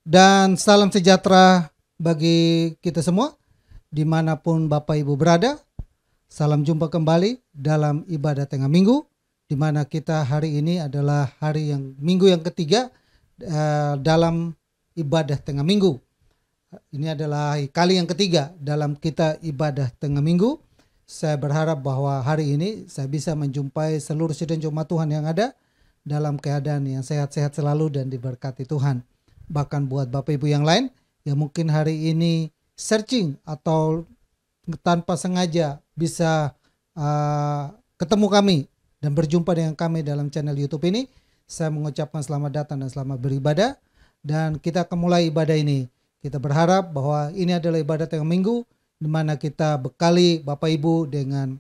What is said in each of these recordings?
dan salam sejahtera bagi kita semua dimanapun Bapak Ibu berada. Salam jumpa kembali dalam ibadah tengah minggu, di mana kita hari ini adalah minggu yang ketiga dalam ibadah tengah minggu. Ini adalah kali yang ketiga dalam kita ibadah tengah minggu. Saya berharap bahwa hari ini saya bisa menjumpai seluruh sidang jemaat Tuhan yang ada dalam keadaan yang sehat-sehat selalu dan diberkati Tuhan. Bahkan buat Bapak Ibu yang lain yang mungkin hari ini searching atau tanpa sengaja bisa ketemu kami dan berjumpa dengan kami dalam channel YouTube ini, saya mengucapkan selamat datang dan selamat beribadah. Dan kita akan mulai ibadah ini. Kita berharap bahwa ini adalah ibadah tengah minggu, di mana kita bekali Bapak Ibu dengan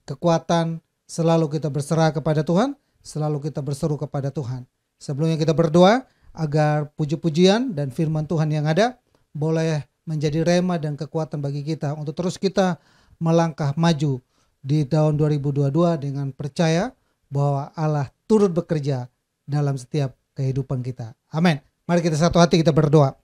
kekuatan, selalu kita berserah kepada Tuhan, selalu kita berseru kepada Tuhan. Sebelumnya kita berdoa agar puji-pujian dan firman Tuhan yang ada boleh menjadi rema dan kekuatan bagi kita untuk terus kita melangkah maju di tahun 2022 dengan percaya bahwa Allah turut bekerja dalam setiap kehidupan kita. Amin. Mari kita satu hati kita berdoa.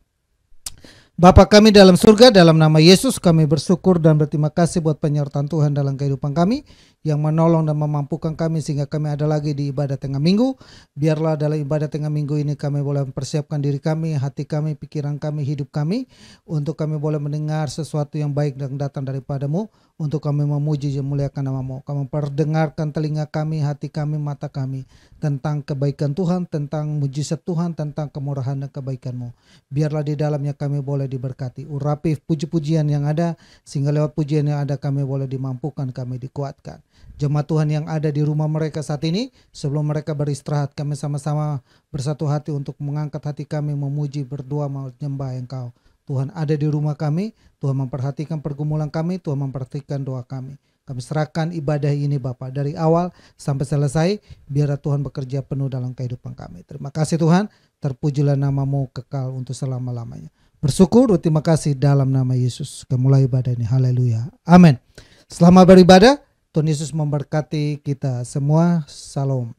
Bapa kami dalam surga, dalam nama Yesus kami bersyukur dan berterima kasih buat penyertaan Tuhan dalam kehidupan kami yang menolong dan memampukan kami sehingga kami ada lagi di ibadah tengah minggu. Biarlah dalam ibadah tengah minggu ini kami boleh mempersiapkan diri kami, hati kami, pikiran kami, hidup kami, untuk kami boleh mendengar sesuatu yang baik dan datang daripadamu, untuk kami memuji dan memuliakan namamu. Kami memperdengarkan telinga kami, hati kami, mata kami tentang kebaikan Tuhan, tentang mujizat Tuhan, tentang kemurahan dan kebaikan-Mu. Biarlah di dalamnya kami boleh diberkati. Urapi puji-pujian yang ada, sehingga lewat pujian yang ada kami boleh dimampukan, kami dikuatkan. Jemaat Tuhan yang ada di rumah mereka saat ini, sebelum mereka beristirahat, kami sama-sama bersatu hati untuk mengangkat hati kami, memuji, berdoa, menyembah Engkau. Tuhan ada di rumah kami, Tuhan memperhatikan pergumulan kami, Tuhan memperhatikan doa kami. Kami serahkan ibadah ini Bapa dari awal sampai selesai, biar Tuhan bekerja penuh dalam kehidupan kami. Terima kasih Tuhan, terpujilah namamu kekal untuk selama-lamanya. Bersyukur, terima kasih dalam nama Yesus. Kami mulai ibadah ini, haleluya, amin. Selamat beribadah, Tuhan Yesus memberkati kita semua, salam.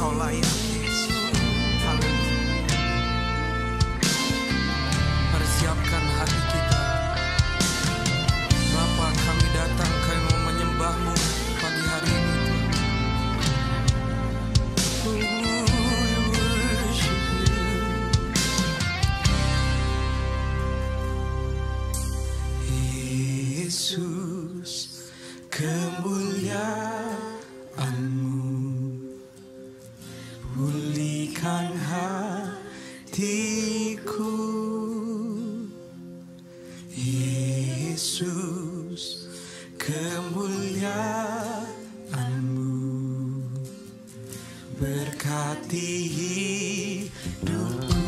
Engkau layak, Yesus. Haleluya. Mari siapkan hati kita. Bapa, kami datang, kami mau menyembah-Mu pagi hari ini. Yesus, kemuliaan-Mu pulihkan hatiku. Yesus, kemuliaan-Mu berkati hidupku.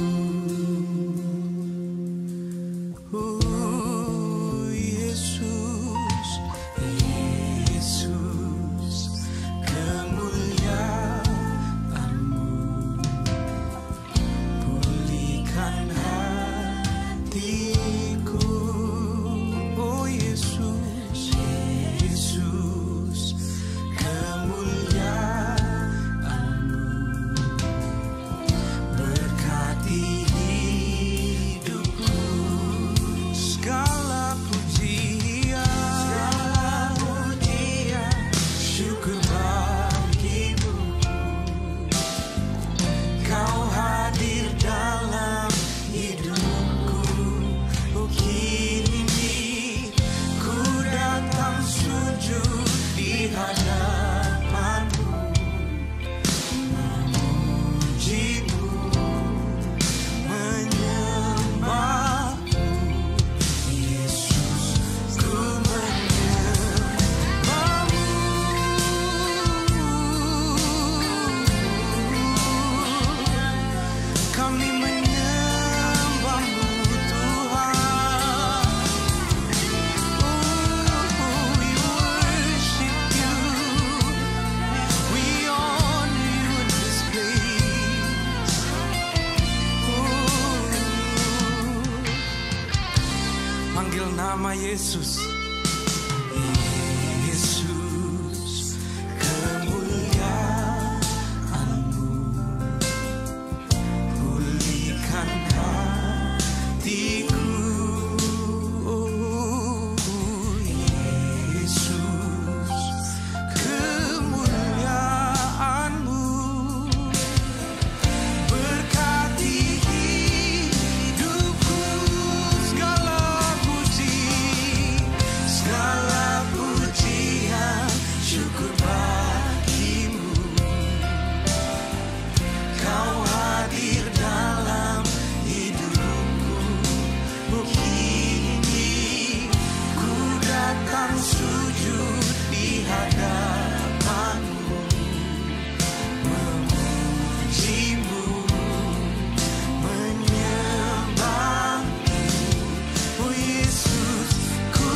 Panggil nama Yesus. Yesus, kemuliaan-Mu pulihkan hatiku. Yesus, kemuliaan-Mu berkati hidupku. Segala pujian, syukur bagimu. Kau hadir dalam hidupku. Kini ku datang sujud di hadapan-Mu, memuji-Mu, menyembah-Mu. Oh Yesus, ku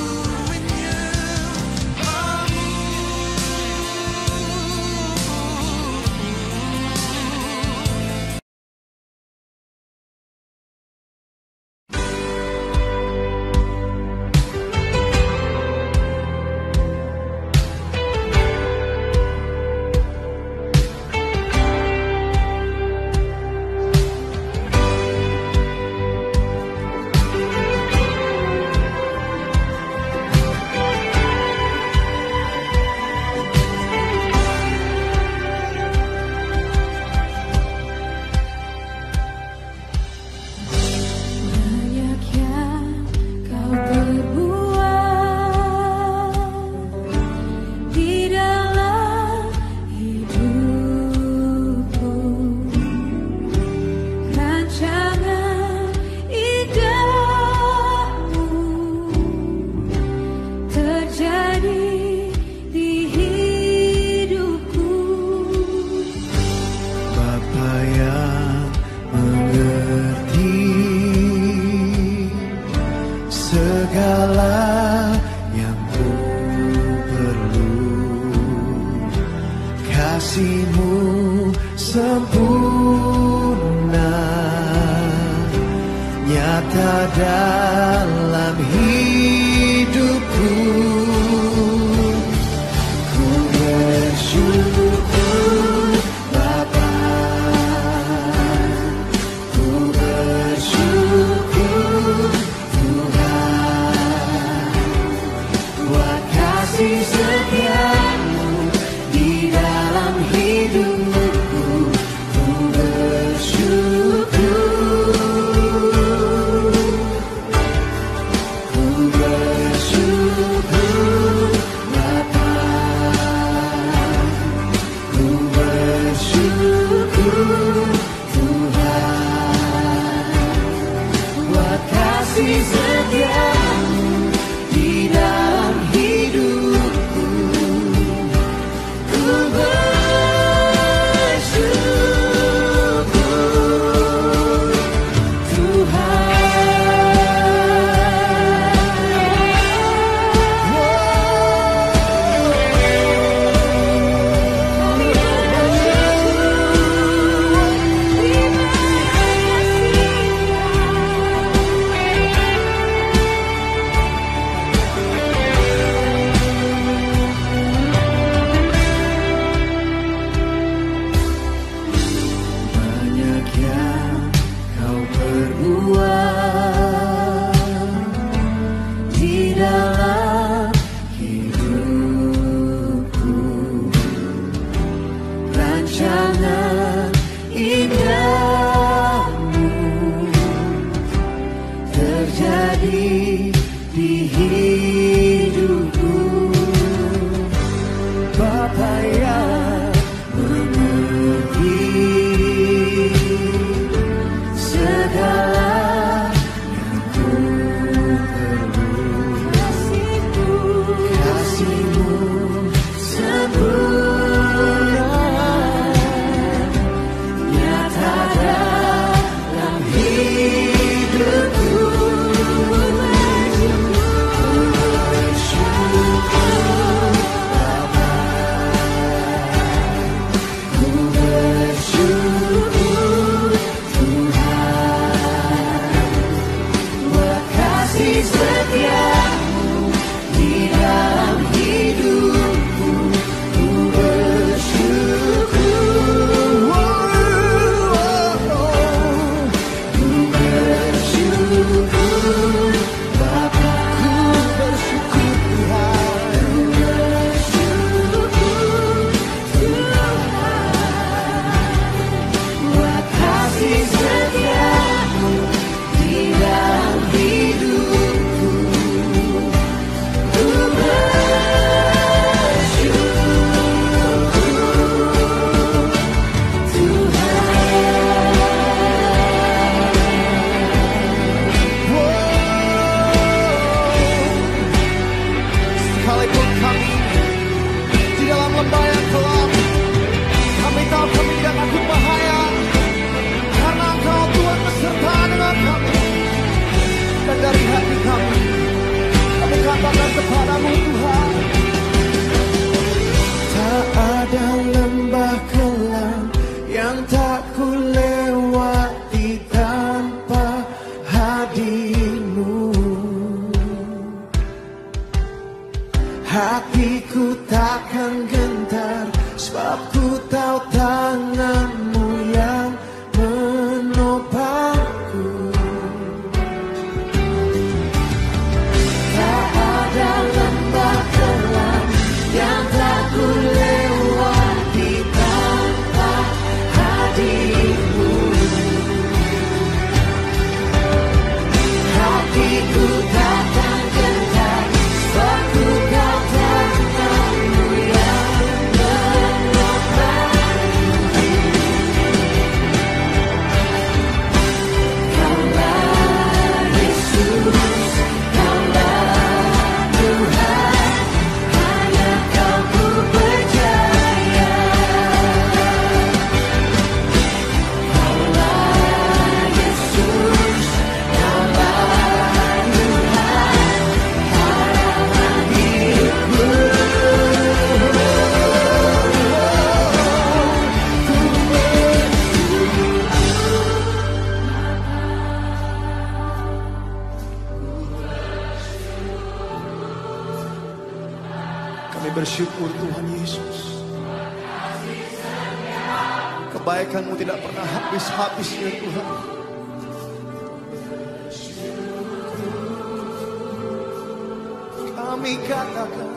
segala yang ku perlu. Kasih-Mu sempurna, nyata dalam hidupku. Ku bersyukur Bapa kasih setiamu di dalam hidupku. Ku bersyukur Tuhan. Banyak yang kau perbuat di dalam hidupku. Rancangan indahmu terjadi di hidupku. Bapa yang mengerti segala yang ku perlu. Kasih-Mu sempurna nyata dalam hidupku. Bersyukur Bapa, ku bersyukur Tuhan buat kasih setiamu di dalam hidupku. Ku bersyukur, ku bersyukur Bapa, ku bersyukur Tuhan, ku bersyukur Tuhan buat kasih setiamu di dalam hidupku. Ku bersyukur Sekalipun kami di dalam lembah yang gelap, kami tahu kami tidak takut bahaya, karena Engkau Tuhan beserta dengan kami. Dan dari hati kami katakan kepadamu Tuhan, tak ada lembah kelam yang tak ku lewati tanpa hadir-Mu. Hatiku takkan gentar, sebab ku tahu tangan-Mu yang menopangku. Tak ada lembah kelam yang tak ku lewati tanpa hadir-Mu. Hatiku takkan gentar, sebab ku tahu tangan-Mu yang menopangku. Kaulah Yesus, Kaulah Tuhan, hanya Kau ku percaya. Kaulah Yesus, Kaulah Tuhan, harapan hidupku. Kami bersyukur Tuhan Yesus, kebaikan-Mu tidak pernah habis-habisnya Tuhan. Kami katakan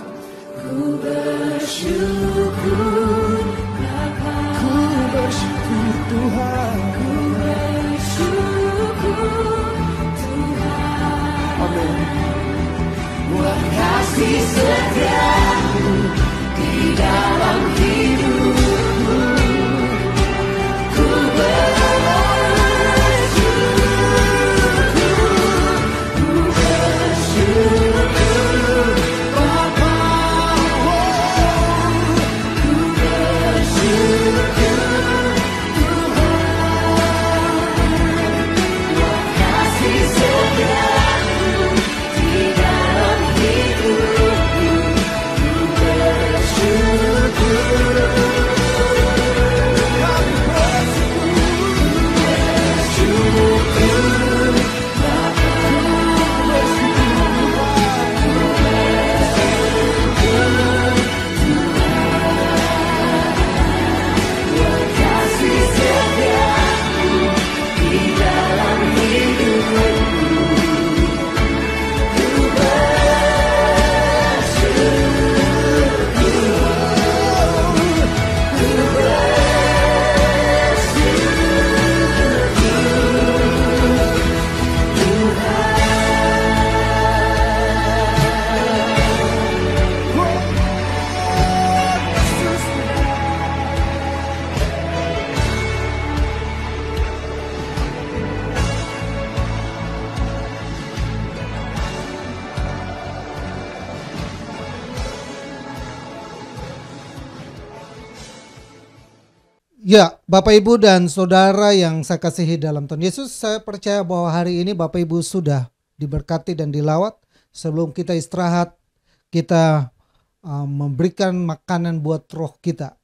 ku bersyukur Bapa, ku bersyukur Tuhan, ku bersyukur Tuhan. Amin. Buat kasih setiamu di dalam hidupku. Ku bersyukur Ya, Bapak Ibu dan Saudara yang saya kasihi dalam Tuhan Yesus, saya percaya bahwa hari ini Bapak Ibu sudah diberkati dan dilawat. Sebelum kita istirahat, kita memberikan makanan buat roh kita.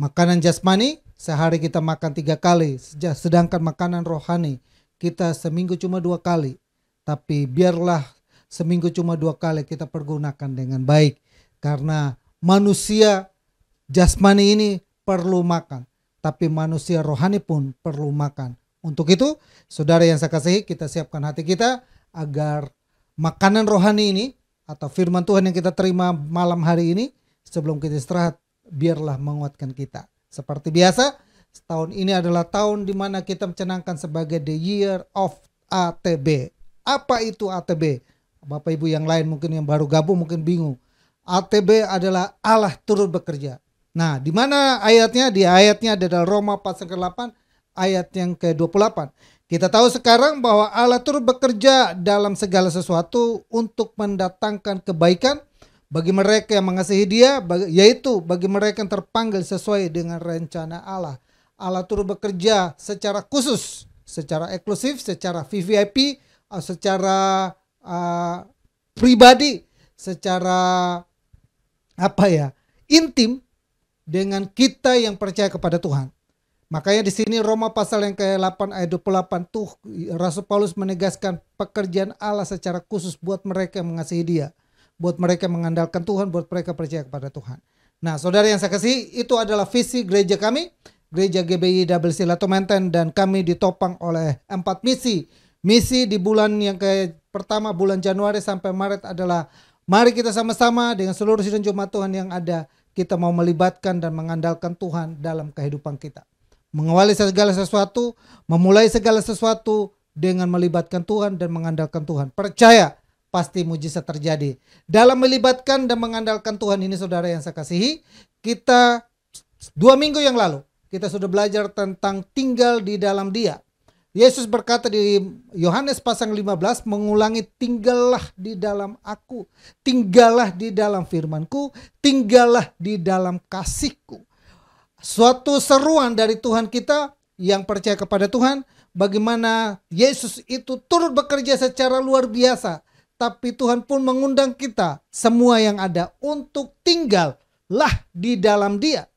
Makanan jasmani, sehari kita makan 3 kali, sedangkan makanan rohani, kita seminggu cuma 2 kali. Tapi biarlah seminggu cuma 2 kali kita pergunakan dengan baik. Karena manusia jasmani ini perlu makan. Tapi manusia rohani pun perlu makan. Untuk itu, saudara yang saya kasihi, kita siapkan hati kita agar makanan rohani ini atau firman Tuhan yang kita terima malam hari ini sebelum kita istirahat, biarlah menguatkan kita. Seperti biasa, tahun ini adalah tahun di mana kita mencanangkan sebagai the year of ATB. Apa itu ATB? Bapak Ibu yang lain mungkin yang baru gabung mungkin bingung. ATB adalah Allah turut bekerja. Nah, di mana ayatnya? Di ayatnya adalah Roma pasal ke-8 ayat yang ke-28. Kita tahu sekarang bahwa Allah turut bekerja dalam segala sesuatu untuk mendatangkan kebaikan bagi mereka yang mengasihi Dia, yaitu bagi mereka yang terpanggil sesuai dengan rencana Allah. Allah turut bekerja secara khusus, secara eksklusif, secara VVIP, secara pribadi, secara intim dengan kita yang percaya kepada Tuhan. Makanya di sini Roma pasal yang ke-8 ayat 28 tuh Rasul Paulus menegaskan pekerjaan Allah secara khusus buat mereka yang mengasihi Dia, buat mereka yang mengandalkan Tuhan, buat mereka percaya kepada Tuhan. Nah, saudara yang saya kasih, itu adalah visi gereja kami, Gereja GBI WC Lato Menten, dan kami ditopang oleh 4 misi. Misi di bulan yang pertama bulan Januari sampai Maret adalah mari kita sama-sama dengan seluruh sidang jemaat Tuhan yang ada, kita mau melibatkan dan mengandalkan Tuhan dalam kehidupan kita. Mengawali segala sesuatu, memulai segala sesuatu dengan melibatkan Tuhan dan mengandalkan Tuhan. Percaya, pasti mujizat terjadi. Dalam melibatkan dan mengandalkan Tuhan ini, saudara yang saya kasihi, kita 2 minggu yang lalu, kita sudah belajar tentang tinggal di dalam Dia. Yesus berkata di Yohanes pasal 15 mengulangi, tinggallah di dalam aku, tinggallah di dalam firmanku, tinggallah di dalam kasihku. Suatu seruan dari Tuhan kita yang percaya kepada Tuhan, bagaimana Yesus itu turut bekerja secara luar biasa. Tapi Tuhan pun mengundang kita semua yang ada untuk tinggallah di dalam Dia.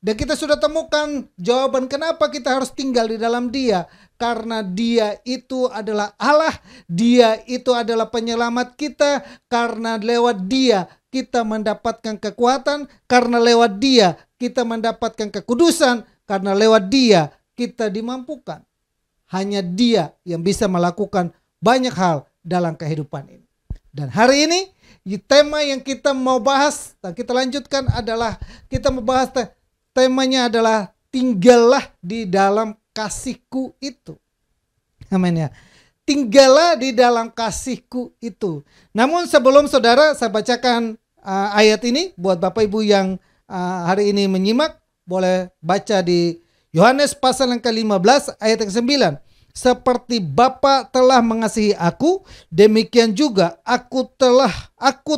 Dan kita sudah temukan jawaban kenapa kita harus tinggal di dalam Dia. Karena Dia itu adalah Allah, Dia itu adalah penyelamat kita. Karena lewat Dia kita mendapatkan kekuatan, karena lewat Dia kita mendapatkan kekudusan, karena lewat Dia kita dimampukan. Hanya Dia yang bisa melakukan banyak hal dalam kehidupan ini. Dan hari ini tema yang kita mau bahas dan kita lanjutkan adalah kita membahas temanya adalah tinggallah di dalam kasihku itu. Amin ya. Tinggallah di dalam kasihku itu. Namun sebelum saudara saya bacakan ayat ini buat Bapak Ibu yang hari ini menyimak, boleh baca di Yohanes pasal yang ke-15 ayat yang ke-9. Seperti Bapa telah mengasihi aku, demikian juga aku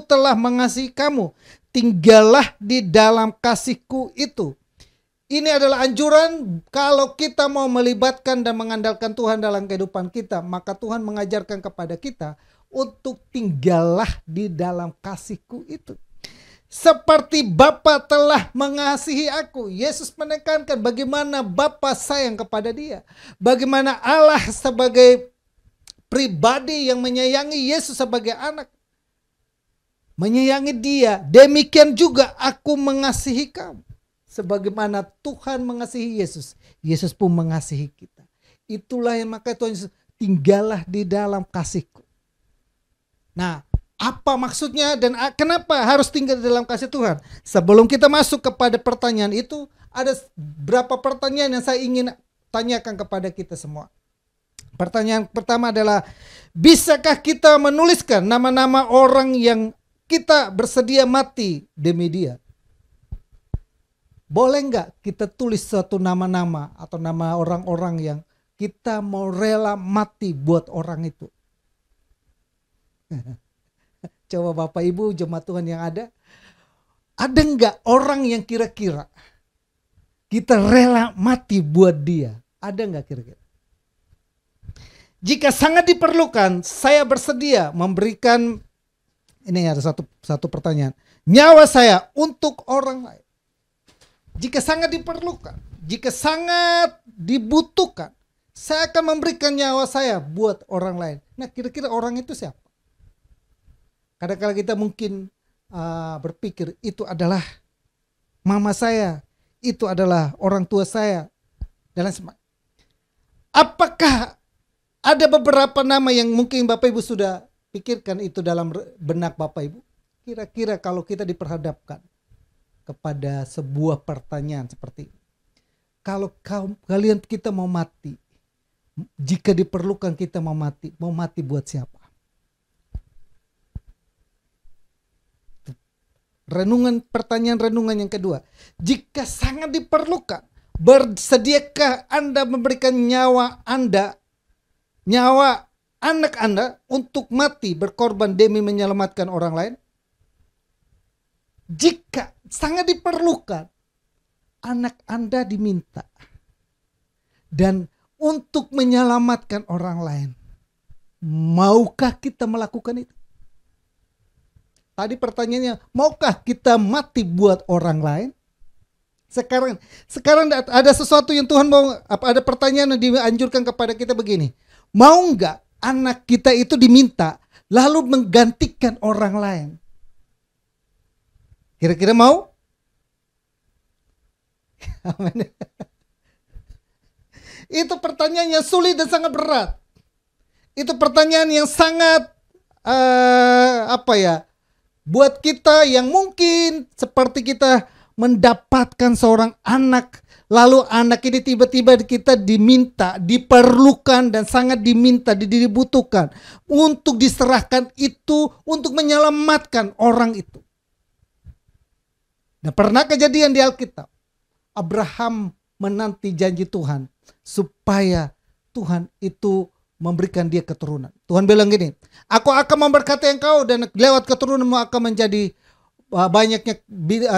telah mengasihi kamu. Tinggallah di dalam kasihku itu. Ini adalah anjuran kalau kita mau melibatkan dan mengandalkan Tuhan dalam kehidupan kita, maka Tuhan mengajarkan kepada kita untuk tinggallah di dalam kasihku itu. Seperti Bapa telah mengasihi aku. Yesus menekankan bagaimana Bapa sayang kepada Dia. Bagaimana Allah sebagai pribadi yang menyayangi Yesus sebagai anak, menyayangi Dia. Demikian juga aku mengasihi kamu. Sebagaimana Tuhan mengasihi Yesus, Yesus pun mengasihi kita. Itulah yang maka Tuhan Yesus, tinggallah di dalam kasihku. Nah, apa maksudnya dan kenapa harus tinggal di dalam kasih Tuhan? Sebelum kita masuk kepada pertanyaan itu, ada beberapa pertanyaan yang saya ingin tanyakan kepada kita semua. Pertanyaan pertama adalah, bisakah kita menuliskan nama-nama orang yang kita bersedia mati demi Dia? Boleh nggak kita tulis suatu nama-nama atau nama orang-orang yang kita mau rela mati buat orang itu? Coba Bapak Ibu jemaat Tuhan yang ada nggak orang yang kira-kira Kita rela mati buat dia. Ada nggak kira-kira? Jika sangat diperlukan, saya bersedia memberikan, ini ada satu pertanyaan, nyawa saya untuk orang lain. Jika sangat diperlukan, jika sangat dibutuhkan, saya akan memberikan nyawa saya buat orang lain. Nah, kira-kira orang itu siapa? Kadang-kadang kita mungkin berpikir itu adalah mama saya, itu adalah orang tua saya, dan lain sebagainya. Apakah ada beberapa nama yang mungkin Bapak Ibu sudah pikirkan itu dalam benak Bapak Ibu? Kira-kira kalau kita diperhadapkan kepada sebuah pertanyaan seperti ini. Kalau kalian kita mau mati, jika diperlukan kita mau mati buat siapa? Pertanyaan renungan yang kedua. Jika sangat diperlukan, bersediakah Anda memberikan nyawa Anda, nyawa anak Anda untuk mati berkorban demi menyelamatkan orang lain? Jika sangat diperlukan, anak Anda diminta dan untuk menyelamatkan orang lain, maukah kita melakukan itu? Tadi pertanyaannya, maukah kita mati buat orang lain? Sekarang ada sesuatu yang Tuhan mau, ada pertanyaan yang dianjurkan kepada kita begini. Mau nggak anak kita itu diminta lalu menggantikan orang lain? Kira-kira mau? Itu pertanyaan yang sulit dan sangat berat. Itu pertanyaan yang sangat buat kita yang mungkin seperti kita mendapatkan seorang anak, lalu anak ini tiba-tiba kita diminta, diperlukan dan sangat diminta, dibutuhkan untuk diserahkan itu untuk menyelamatkan orang itu. Nah, pernah kejadian di Alkitab, Abraham menanti janji Tuhan supaya Tuhan itu memberikan dia keturunan. Tuhan bilang gini, aku akan memberkati engkau dan lewat keturunanmu akan menjadi banyaknya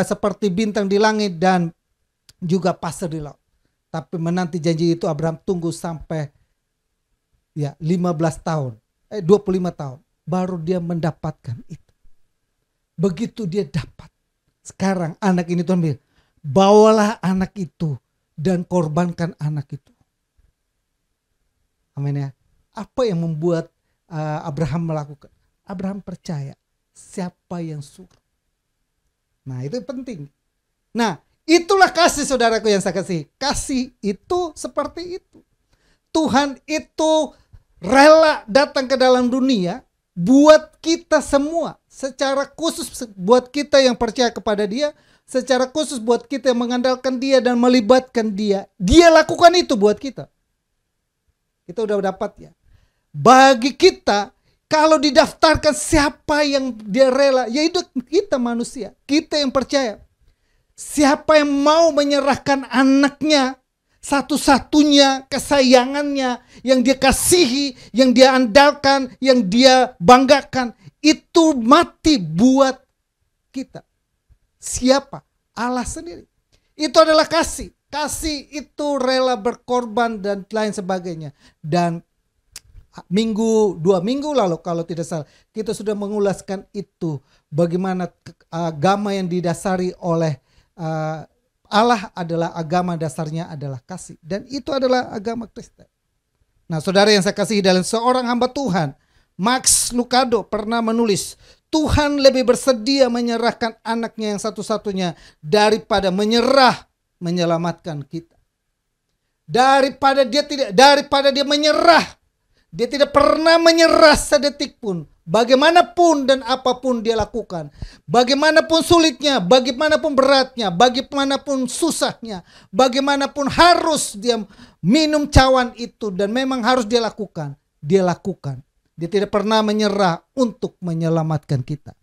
seperti bintang di langit dan juga pasir di laut. Tapi menanti janji itu Abraham tunggu sampai 15 tahun, 25 tahun baru dia mendapatkan itu. Begitu dia dapat, sekarang anak ini Tuhan bilang, bawalah anak itu dan korbankan anak itu. Amin ya. Apa yang membuat Abraham melakukan? Abraham percaya siapa yang suruh. Nah, itu penting. Nah, itulah kasih saudaraku yang saya kasih. Kasih itu seperti itu. Tuhan itu rela datang ke dalam dunia buat kita semua. Secara khusus buat kita yang percaya kepada dia. Secara khusus buat kita yang mengandalkan dia dan melibatkan dia. Dia lakukan itu buat kita. Kita udah dapat ya. Bagi kita, kalau didaftarkan siapa yang dia rela, yaitu kita manusia, kita yang percaya. Siapa yang mau menyerahkan anaknya, satu-satunya kesayangannya, yang dia kasihi, yang dia andalkan, yang dia banggakan, itu mati buat kita. Siapa? Allah sendiri. Itu adalah kasih. Kasih itu rela berkorban dan lain sebagainya. Dan 2 minggu lalu kalau tidak salah kita sudah mengulaskan itu, bagaimana agama yang didasari oleh Allah adalah agama dasarnya adalah kasih, dan itu adalah agama Kristen. Nah, saudara yang saya kasihi, dalam seorang hamba Tuhan, Max Lucado pernah menulis, Tuhan lebih bersedia menyerahkan anaknya yang satu-satunya daripada menyelamatkan kita. Daripada dia menyerah. Dia tidak pernah menyerah sedetik pun. Bagaimanapun dan apapun dia lakukan. Bagaimanapun sulitnya, bagaimanapun beratnya, bagaimanapun susahnya, bagaimanapun harus dia minum cawan itu dan memang harus dia lakukan. Dia lakukan. Dia tidak pernah menyerah untuk menyelamatkan kita.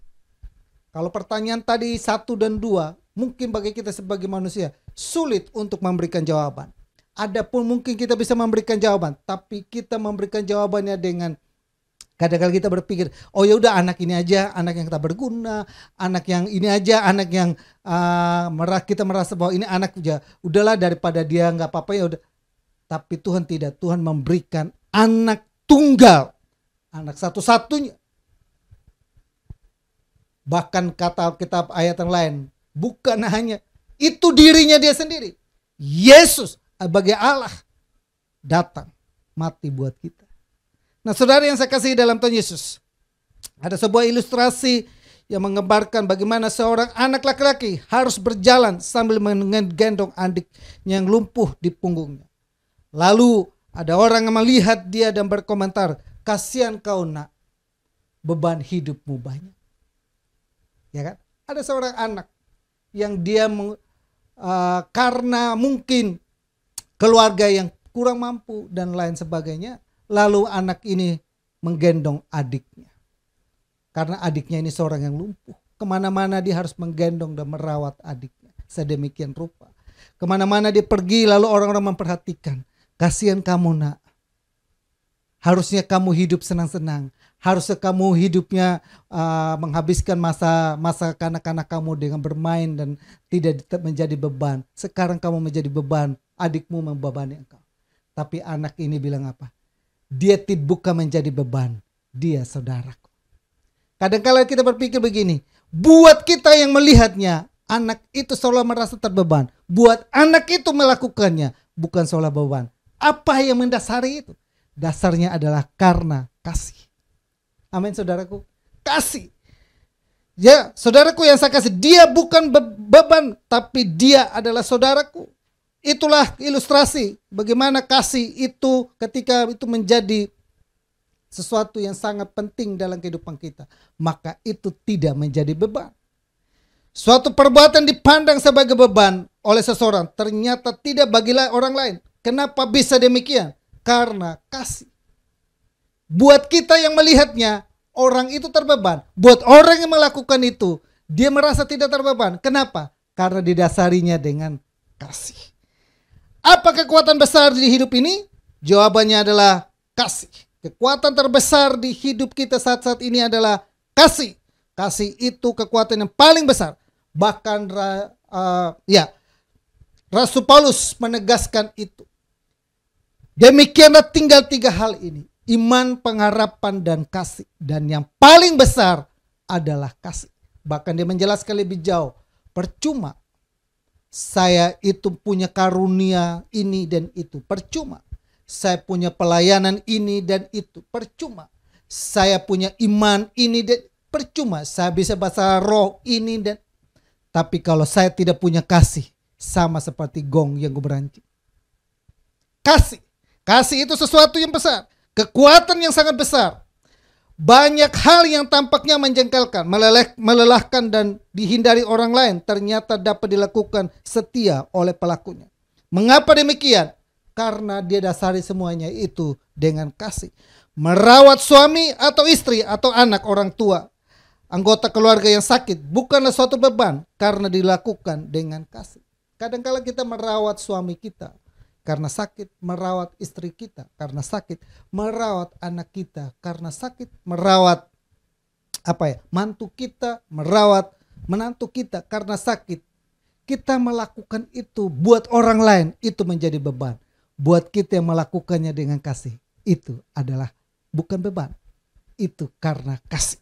Kalau pertanyaan tadi 1 dan 2, mungkin bagi kita sebagai manusia sulit untuk memberikan jawaban. Adapun mungkin kita bisa memberikan jawaban, tapi kita memberikan jawabannya dengan Kadang-kadang kita berpikir, oh ya udah anak ini aja, anak yang tak berguna, anak yang ini aja, anak yang kita merasa bahwa ini anak aja, udahlah daripada dia nggak apa-apa ya udah. Tapi Tuhan tidak, Tuhan memberikan anak tunggal, anak satu-satunya. Bahkan kata kitab ayat yang lain, bukan hanya itu dirinya dia sendiri. Yesus sebagai Allah datang mati buat kita. Nah saudara yang saya kasih dalam Tuhan Yesus, ada sebuah ilustrasi yang menggambarkan bagaimana seorang anak laki-laki harus berjalan sambil menggendong adik yang lumpuh di punggungnya. Lalu ada orang yang melihat dia dan berkomentar, kasihan kau nak, beban hidupmu banyak. Ya kan? Ada seorang anak yang dia karena mungkin keluarga yang kurang mampu dan lain sebagainya, lalu anak ini menggendong adiknya. Karena adiknya ini seorang yang lumpuh. Kemana-mana dia harus menggendong dan merawat adiknya. Sedemikian rupa. Kemana-mana dia pergi lalu orang-orang memperhatikan. Kasihan kamu nak. Harusnya kamu hidup senang-senang. Harusnya kamu hidupnya menghabiskan masa kanak-kanak kamu dengan bermain dan tidak menjadi beban. Sekarang kamu menjadi beban. Adikmu membebani engkau. Tapi anak ini bilang apa? Dia bukan menjadi beban, dia saudaraku. Kadang-kala kita berpikir begini, buat kita yang melihatnya, anak itu seolah merasa terbeban. Buat anak itu melakukannya, bukan seolah beban. Apa yang mendasari itu? Dasarnya adalah karena kasih. Amin saudaraku, kasih. Ya saudaraku yang saya kasih, dia bukan beban, tapi dia adalah saudaraku. Itulah ilustrasi bagaimana kasih itu ketika itu menjadi sesuatu yang sangat penting dalam kehidupan kita. Maka itu tidak menjadi beban. Suatu perbuatan dipandang sebagai beban oleh seseorang ternyata tidak bagi orang lain. Kenapa bisa demikian? Karena kasih. Buat kita yang melihatnya, orang itu terbeban. Buat orang yang melakukan itu, dia merasa tidak terbeban. Kenapa? Karena didasarinya dengan kasih. Apa kekuatan besar di hidup ini? Jawabannya adalah kasih. Kekuatan terbesar di hidup kita saat-saat ini adalah kasih. Kasih itu kekuatan yang paling besar. Bahkan Rasul Paulus menegaskan itu. Demikianlah tinggal 3 hal ini. Iman, pengharapan, dan kasih. Dan yang paling besar adalah kasih. Bahkan dia menjelaskan lebih jauh. Percuma saya itu punya karunia ini dan itu, percuma. Saya punya pelayanan ini dan itu, percuma. Saya punya iman ini dan percuma. Saya bisa bahasa roh ini dan, tapi kalau saya tidak punya kasih, sama seperti gong yang gemeranci. Kasih itu sesuatu yang besar, kekuatan yang sangat besar. Banyak hal yang tampaknya menjengkelkan, melelahkan dan dihindari orang lain ternyata dapat dilakukan setia oleh pelakunya. Mengapa demikian? Karena dia dasari semuanya itu dengan kasih. Merawat suami atau istri atau anak orang tua, anggota keluarga yang sakit bukanlah suatu beban karena dilakukan dengan kasih. Kadang-kala kita merawat suami kita karena sakit, merawat istri kita karena sakit, merawat anak kita karena sakit, merawat mantu kita, merawat menantu kita karena sakit. Kita melakukan itu buat orang lain, itu menjadi beban. Buat kita yang melakukannya dengan kasih, itu adalah bukan beban, itu karena kasih.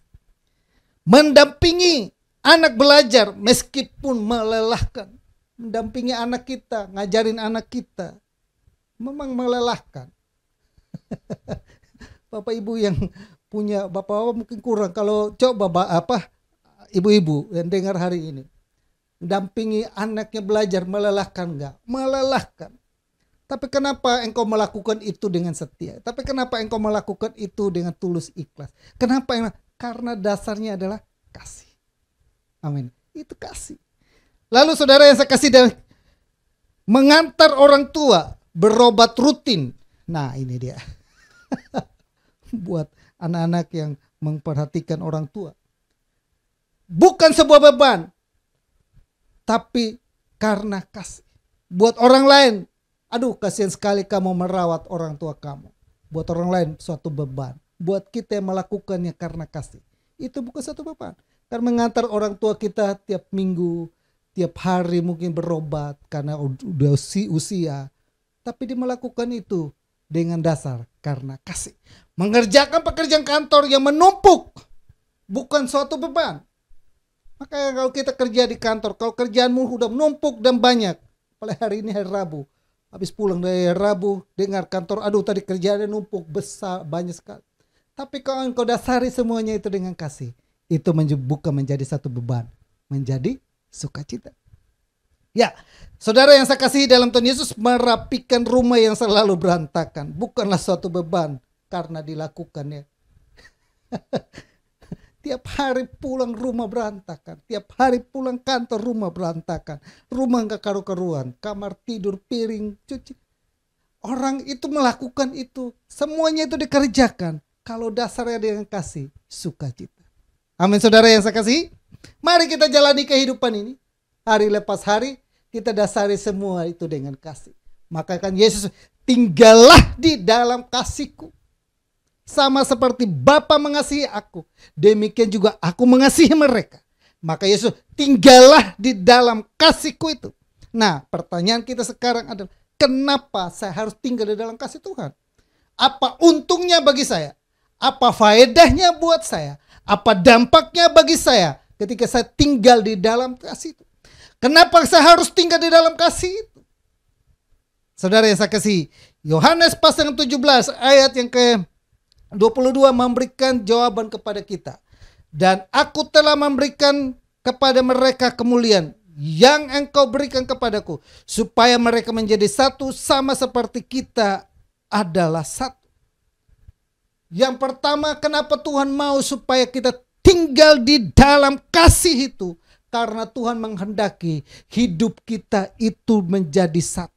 Mendampingi anak belajar meskipun melelahkan. Mendampingi anak kita, ngajarin anak kita, memang melelahkan. Bapak ibu yang punya bapak mungkin kurang. Kalau coba ibu-ibu yang dengar hari ini, dampingi anaknya belajar melelahkan enggak? Melelahkan. Tapi kenapa engkau melakukan itu dengan setia? Tapi kenapa engkau melakukan itu dengan tulus ikhlas? Kenapa? Karena dasarnya adalah kasih. Amin. Itu kasih. Lalu saudara yang saya kasih, mengantar orang tua berobat rutin. Nah ini dia. Buat anak-anak yang memperhatikan orang tua. Bukan sebuah beban. Tapi karena kasih. Buat orang lain, aduh kasihan sekali kamu merawat orang tua kamu. Buat orang lain suatu beban. buat kita yang melakukannya karena kasih. Itu bukan satu beban. Karena mengantar orang tua kita tiap minggu, tiap hari mungkin berobat karena udah usia. Tapi dia melakukan itu dengan dasar karena kasih. Mengerjakan pekerjaan kantor yang menumpuk bukan suatu beban. Makanya kalau kita kerja di kantor, kalau kerjaanmu udah menumpuk dan banyak, apalagi hari ini hari Rabu, habis pulang dari Rabu, dengar kantor, aduh tadi kerjaannya numpuk besar, banyak sekali. Tapi kalau engkau dasari semuanya itu dengan kasih, itu bukan menjadi satu beban, menjadi sukacita. Ya, saudara yang saya kasihi dalam Tuhan Yesus, merapikan rumah yang selalu berantakan bukanlah suatu beban karena dilakukannya. Tiap hari pulang rumah berantakan, tiap hari pulang kantor rumah berantakan, rumah gak karu-karuan, kamar tidur, piring, cuci. Orang itu melakukan itu, semuanya itu dikerjakan kalau dasarnya dengan kasih, sukacita. Amin saudara yang saya kasih. Mari kita jalani kehidupan ini, hari lepas hari kita dasari semua itu dengan kasih. Maka kan Yesus, tinggallah di dalam kasihku. Sama seperti Bapa mengasihi aku, demikian juga aku mengasihi mereka. Maka Yesus, tinggallah di dalam kasihku itu. Nah, pertanyaan kita sekarang adalah, kenapa saya harus tinggal di dalam kasih Tuhan? Apa untungnya bagi saya? Apa faedahnya buat saya? Apa dampaknya bagi saya ketika saya tinggal di dalam kasih itu? Kenapa saya harus tinggal di dalam kasih itu? Saudara yang saya kasih, Yohanes pasal 17 ayat yang ke-22 memberikan jawaban kepada kita. Dan aku telah memberikan kepada mereka kemuliaan yang engkau berikan kepadaku, supaya mereka menjadi satu sama seperti kita adalah satu. Yang pertama, kenapa Tuhan mau supaya kita tinggal di dalam kasih itu? Karena Tuhan menghendaki hidup kita itu menjadi satu.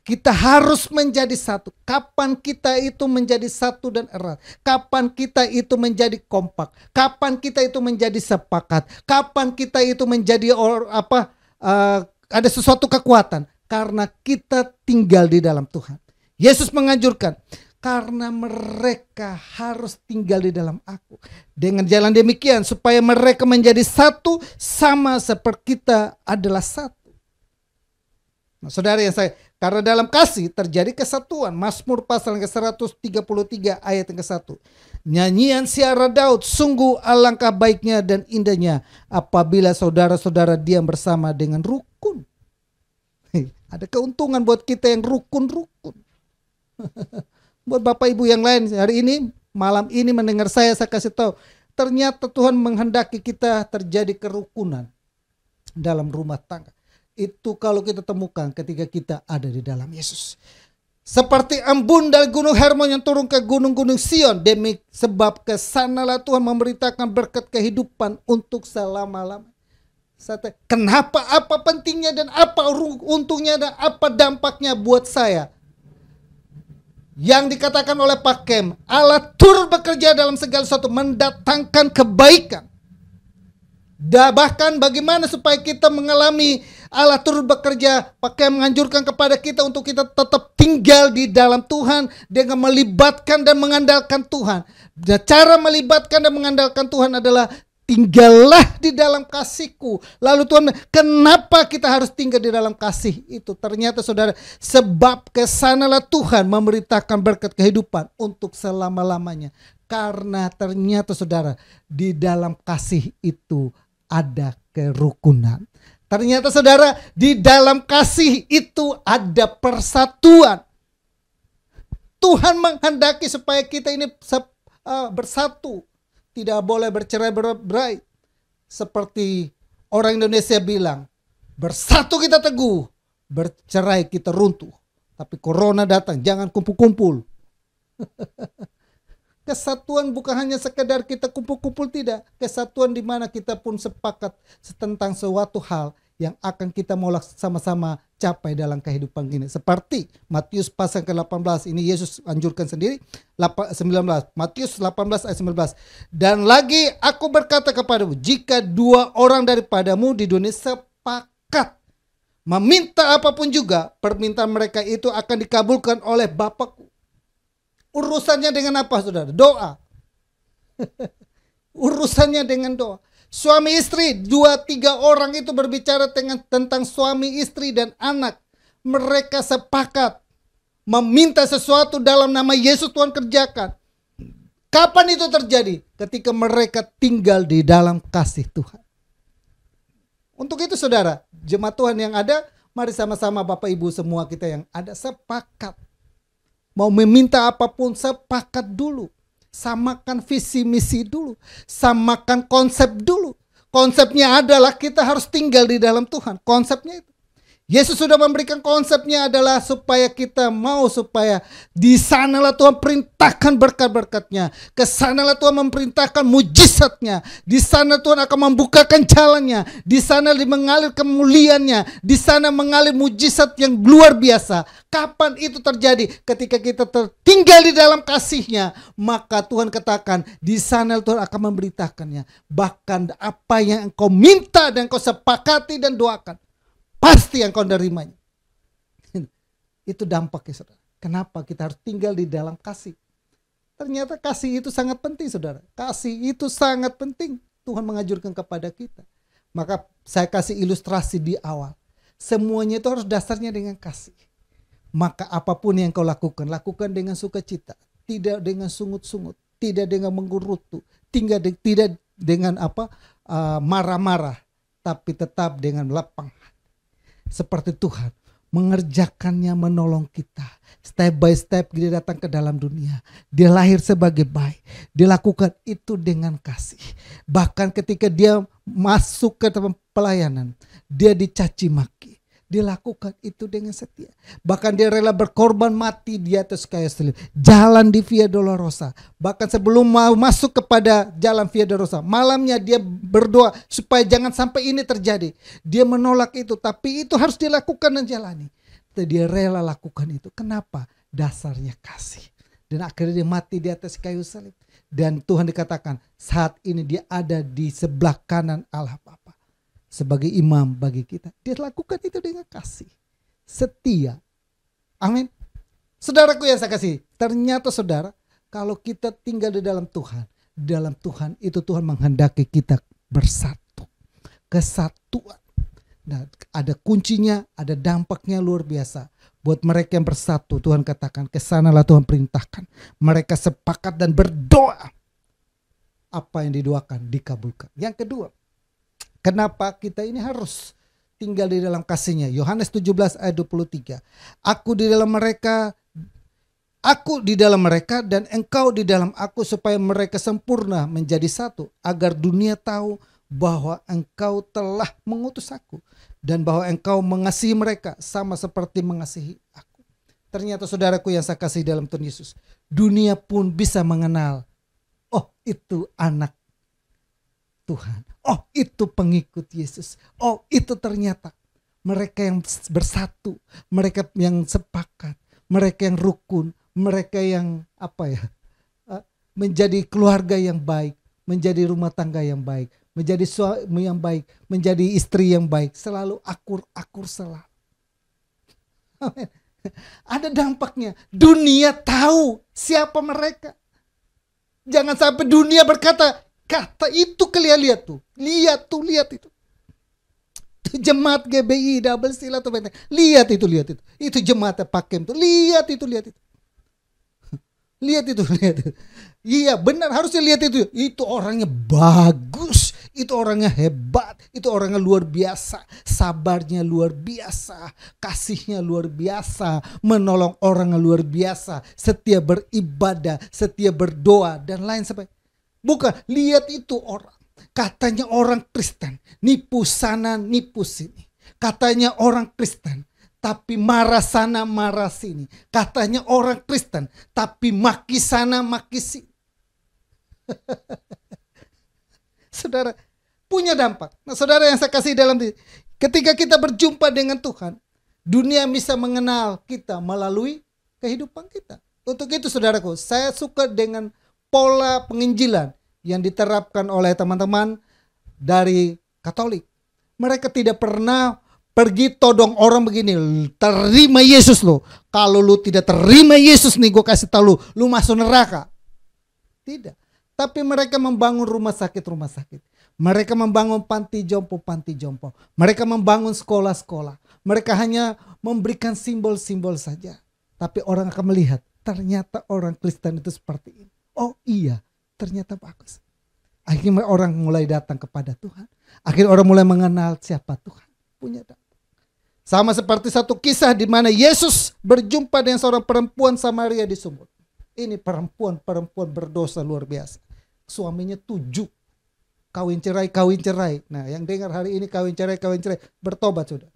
Kita harus menjadi satu. Kapan kita itu menjadi satu dan erat? Kapan kita itu menjadi kompak? Kapan kita itu menjadi sepakat? Kapan kita itu menjadi ada sesuatu kekuatan? Karena kita tinggal di dalam Tuhan. Yesus menganjurkan, karena mereka harus tinggal di dalam aku. Dengan jalan demikian supaya mereka menjadi satu sama seperti kita adalah satu. Nah, saudara yang saya, karena dalam kasih terjadi kesatuan. Mazmur pasal ke-133 ayat yang ke-1. Nyanyian siara Daud, sungguh alangkah baiknya dan indahnya apabila saudara-saudara diam bersama dengan rukun. Ada keuntungan buat kita yang rukun-rukun. Buat Bapak Ibu yang lain hari ini, malam ini mendengar saya kasih tahu, ternyata Tuhan menghendaki kita terjadi kerukunan dalam rumah tangga. Itu kalau kita temukan ketika kita ada di dalam Yesus. Seperti embun dari gunung Hermon yang turun ke gunung-gunung Sion, demi sebab kesanalah Tuhan memberitakan berkat kehidupan untuk selama-lamanya. Kenapa, apa pentingnya dan apa untungnya dan apa dampaknya buat saya? Yang dikatakan oleh Pak Kem, Allah turut bekerja dalam segala sesuatu, mendatangkan kebaikan. Dan bahkan bagaimana supaya kita mengalami Allah turut bekerja, Pak Kem menganjurkan kepada kita untuk kita tetap tinggal di dalam Tuhan dengan melibatkan dan mengandalkan Tuhan. Dan cara melibatkan dan mengandalkan Tuhan adalah tinggallah di dalam kasihku. Lalu Tuhan, kenapa kita harus tinggal di dalam kasih itu? Ternyata saudara, sebab kesanalah Tuhan memberitakan berkat kehidupan untuk selama-lamanya. Karena ternyata saudara, di dalam kasih itu ada kerukunan. Ternyata saudara, di dalam kasih itu ada persatuan. Tuhan menghendaki supaya kita ini bersatu. Tidak boleh bercerai-berai. Seperti orang Indonesia bilang, bersatu kita teguh, bercerai kita runtuh. Tapi corona datang, jangan kumpul-kumpul. Kesatuan bukan hanya sekedar kita kumpul-kumpul, tidak. Kesatuan di mana kita pun sepakat tentang suatu hal yang akan kita mau sama-sama capai dalam kehidupan ini. Seperti Matius pasal ke-18, ini Yesus anjurkan sendiri, 19. Matius 18 ayat 19. Dan lagi aku berkata kepadamu, jika 2 orang daripadamu di dunia sepakat meminta apapun juga, permintaan mereka itu akan dikabulkan oleh Bapakku. Urusannya dengan apa saudara? Doa. Urusannya dengan doa. Suami istri, 2-3 orang itu berbicara tentang suami istri dan anak. Mereka sepakat meminta sesuatu dalam nama Yesus, Tuhan kerjakan. Kapan itu terjadi? Ketika mereka tinggal di dalam kasih Tuhan. Untuk itu saudara, jemaat Tuhan yang ada, mari sama-sama Bapak Ibu semua kita yang ada sepakat. Mau meminta apapun sepakat dulu. Samakan visi misi dulu. Samakan konsep dulu. Konsepnya adalah kita harus tinggal di dalam Tuhan. Konsepnya itu. Yesus sudah memberikan konsepnya adalah supaya kita mau, supaya di sanalah Tuhan perintahkan berkat-berkatnya. Ke sanalah Tuhan memerintahkan mujizatnya. Di sana Tuhan akan membukakan jalannya. Di sana mengalir kemuliaannya. Di sana mengalir mujizat yang luar biasa. Kapan itu terjadi? Ketika kita tinggal di dalam kasih-Nya, maka Tuhan katakan di sana Tuhan akan memberitakannya. Bahkan apa yang engkau minta dan engkau sepakati dan doakan, pasti engkau menerimanya. Itu dampaknya saudara. Kenapa kita harus tinggal di dalam kasih? Ternyata kasih itu sangat penting saudara. Kasih itu sangat penting. Tuhan mengajarkan kepada kita. Maka saya kasih ilustrasi di awal. Semuanya itu harus dasarnya dengan kasih. Maka apapun yang kau lakukan, lakukan dengan sukacita. Tidak dengan sungut-sungut. Tidak dengan menggerutu. Tidak dengan marah-marah. Tapi tetap dengan lapang. Seperti Tuhan mengerjakannya, menolong kita. Step by step dia datang ke dalam dunia. Dia lahir sebagai bayi. Dia lakukan itu dengan kasih. Bahkan ketika dia masuk ke dalam pelayanan, dia dicaci maki. Dia lakukan itu dengan setia. Bahkan dia rela berkorban mati di atas kayu salib. Jalan di Via Dolorosa. Bahkan sebelum mau masuk kepada jalan Via Dolorosa, malamnya dia berdoa supaya jangan sampai ini terjadi. Dia menolak itu, tapi itu harus dilakukan dan jalani. Dia rela lakukan itu. Kenapa? Dasarnya kasih. Dan akhirnya dia mati di atas kayu salib. Dan Tuhan dikatakan saat ini dia ada di sebelah kanan Allah Bapa. Sebagai imam bagi kita. Dia lakukan itu dengan kasih. Setia. Amin. Saudaraku yang saya kasih. Ternyata saudara, kalau kita tinggal di dalam Tuhan itu Tuhan menghendaki kita bersatu. Kesatuan. Nah, ada kuncinya, ada dampaknya luar biasa. Buat mereka yang bersatu, Tuhan katakan, kesanalah Tuhan perintahkan. Mereka sepakat dan berdoa. Apa yang didoakan dikabulkan. Yang kedua, kenapa kita ini harus tinggal di dalam kasih-Nya? Yohanes 17 ayat 23. Aku di dalam mereka dan engkau di dalam aku, supaya mereka sempurna menjadi satu, agar dunia tahu bahwa engkau telah mengutus aku dan bahwa engkau mengasihi mereka sama seperti mengasihi aku. Ternyata saudaraku yang saya kasih dalam Tuhan Yesus, dunia pun bisa mengenal, oh itu anak Tuhan. Oh itu pengikut Yesus. Oh itu ternyata mereka yang bersatu. Mereka yang sepakat. Mereka yang rukun. Mereka yang menjadi keluarga yang baik. Menjadi rumah tangga yang baik. Menjadi suami yang baik. Menjadi istri yang baik. Selalu akur selalu. Amen. Ada dampaknya. Dunia tahu siapa mereka. Jangan sampai dunia berkata, kata itu kalian lihat tuh. Lihat itu. Jemaat GBI double sila tuh. Lihat itu. Itu jemaat Pakem tuh. Lihat itu. Lihat itu. Iya benar, harusnya lihat itu. Itu orangnya bagus. Itu orangnya hebat. Itu orangnya luar biasa. Sabarnya luar biasa. Kasihnya luar biasa. Menolong orang luar biasa. Setia beribadah. Setia berdoa. Dan lain sebagainya. Bukan, lihat itu orang. Katanya orang Kristen. Nipu sana, nipu sini. Katanya orang Kristen. Tapi marah sana, marah sini. Katanya orang Kristen. Tapi maki sana, maki sini. Saudara, punya dampak. Nah saudara yang saya kasih dalam diri. Ketika kita berjumpa dengan Tuhan. Dunia bisa mengenal kita melalui kehidupan kita. Untuk itu saudaraku, saya suka dengan pola penginjilan yang diterapkan oleh teman-teman dari Katolik. Mereka tidak pernah pergi todong orang begini, terima Yesus lo. Kalau lu tidak terima Yesus nih, gue kasih tahu lu masuk neraka. Tidak. Tapi mereka membangun rumah sakit. Mereka membangun panti jompo. Mereka membangun sekolah-sekolah. Mereka hanya memberikan simbol-simbol saja. Tapi orang akan melihat, ternyata orang Kristen itu seperti ini. Oh iya, ternyata bagus. Akhirnya orang mulai datang kepada Tuhan. Akhirnya orang mulai mengenal siapa Tuhan. Punya dampak. Sama seperti satu kisah di mana Yesus berjumpa dengan seorang perempuan Samaria di sumur. Ini perempuan berdosa luar biasa. Suaminya 7. Kawin cerai. Nah, yang dengar hari ini kawin cerai, bertobat sudah.